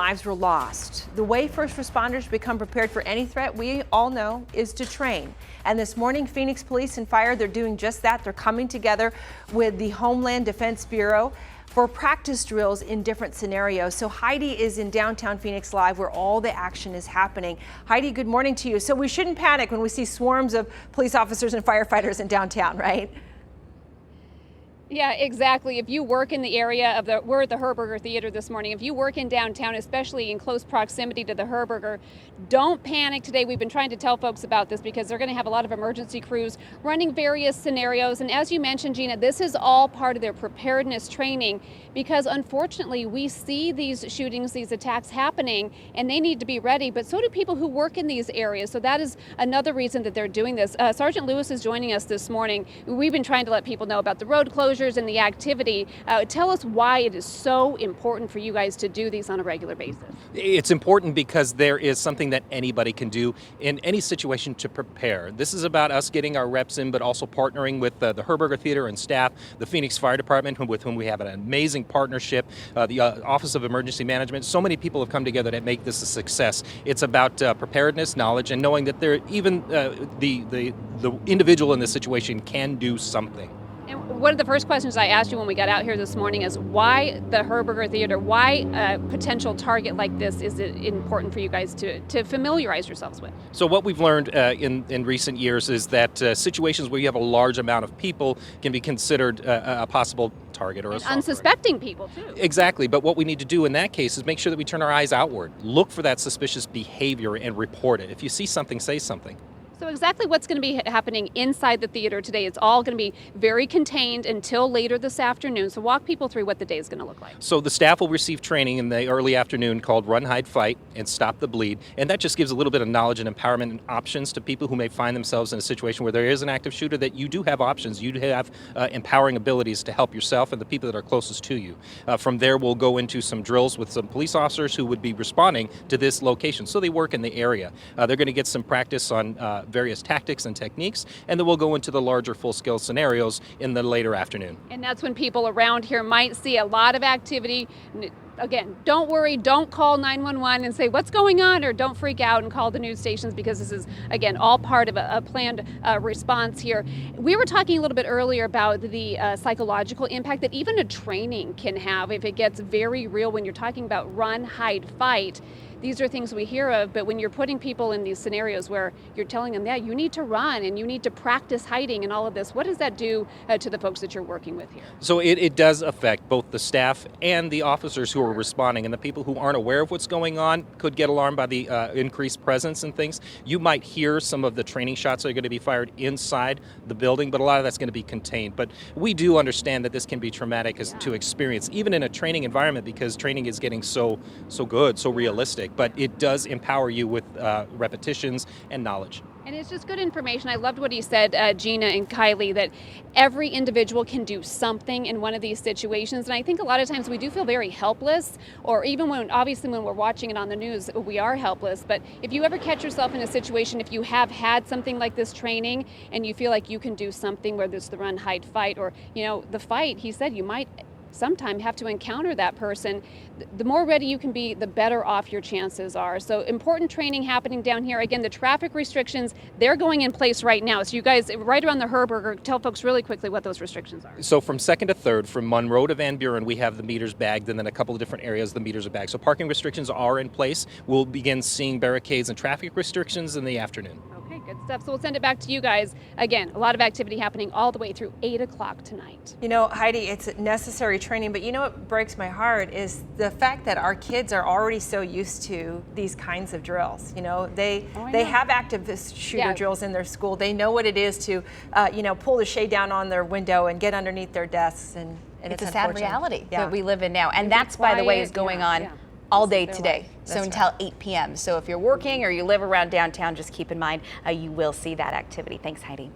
Lives were lost. The way first responders become prepared for any threat, we all know, is to train. And this morning, Phoenix Police and Fire, they're doing just that. They're coming together with the Homeland Defense Bureau for practice drills in different scenarios. So Heidi is in downtown Phoenix Live where all the action is happening. Heidi, good morning to you. So we shouldn't panic when we see swarms of police officers and firefighters in downtown, right? Yeah, exactly. If you work in the area of we're at the Herberger Theater this morning. If you work in downtown, especially in close proximity to the Herberger, don't panic today. We've been trying to tell folks about this because they're going to have a lot of emergency crews running various scenarios. And as you mentioned, Gina, this is all part of their preparedness training because unfortunately we see these shootings, these attacks happening, and they need to be ready. But so do people who work in these areas. So that is another reason that they're doing this. Sergeant Lewis is joining us this morning. We've been trying to let people know about the road closures and the activity. Tell us why it is so important for you guys to do these on a regular basis. It's important because there is something that anybody can do in any situation to prepare. This is about us getting our reps in, but also partnering with the Herberger Theater and staff, the Phoenix Fire Department, with whom we have an amazing partnership, the Office of Emergency Management. So many people have come together to make this a success. It's about preparedness, knowledge, and knowing that even the individual in this situation can do something. And one of the first questions I asked you when we got out here this morning is why the Herberger Theater, why a potential target like this is it important for you guys to familiarize yourselves with? So what we've learned in recent years is that situations where you have a large amount of people can be considered a possible target or assault. Unsuspecting people too. Exactly, but what we need to do in that case is make sure that we turn our eyes outward, look for that suspicious behavior and report it. If you see something, say something. So exactly what's going to be happening inside the theater today, it's all going to be very contained until later this afternoon. So walk people through what the day is going to look like. So the staff will receive training in the early afternoon called Run, Hide, Fight, and Stop the Bleed. And that just gives a little bit of knowledge and empowerment and options to people who may find themselves in a situation where there is an active shooter, that you do have options. You have empowering abilities to help yourself and the people that are closest to you. From there, we'll go into some drills with some police officers who would be responding to this location. So they work in the area. They're going to get some practice on various tactics and techniques, and then we'll go into the larger full-scale scenarios in the later afternoon. And that's when people around here might see a lot of activity. Again, don't worry, don't call 911 and say what's going on, or don't freak out and call the news stations, because this is, again, all part of a planned response here. We were talking a little bit earlier about the psychological impact that even a training can have if it gets very real. When you're talking about run, hide, fight, these are things we hear of, but when you're putting people in these scenarios where you're telling them, yeah, you need to run and you need to practice hiding and all of this, what does that do to the folks that you're working with here? So it does affect both the staff and the officers who are responding, and the people who aren't aware of what's going on could get alarmed by the increased presence and things. You might hear some of the training shots that are going to be fired inside the building, but a lot of that's going to be contained. But we do understand that this can be traumatic to experience, even in a training environment, because training is getting so good, so realistic. But it does empower you with repetitions and knowledge. And it's just good information. I loved what he said, Gina and Kylie, that every individual can do something in one of these situations. And I think a lot of times we do feel very helpless, or even obviously when we're watching it on the news, we are helpless. But if you ever catch yourself in a situation, if you have had something like this training and you feel like you can do something, whether it's the run, hide, fight, or, the fight, he said you might sometime have to encounter that person, the more ready you can be, the better off your chances are. So important training happening down here. Again, the traffic restrictions, they're going in place right now. So you guys, right around the Herberger, tell folks really quickly what those restrictions are. So from 2nd to 3rd, from Monroe to Van Buren, we have the meters bagged, and then a couple of different areas the meters are bagged. So parking restrictions are in place. We'll begin seeing barricades and traffic restrictions in the afternoon. Okay, good stuff. So we'll send it back to you guys. Again, a lot of activity happening all the way through 8 o'clock tonight. Heidi, it's necessary training, but what breaks my heart is the fact that our kids are already so used to these kinds of drills. They have active shooter drills in their school. They know what it is to, pull the shade down on their window and get underneath their desks. And it's a sad reality that we live in now. And that's, by the way, is going on all day today, so until 8 p.m. So if you're working or you live around downtown, just keep in mind you will see that activity. Thanks, Heidi.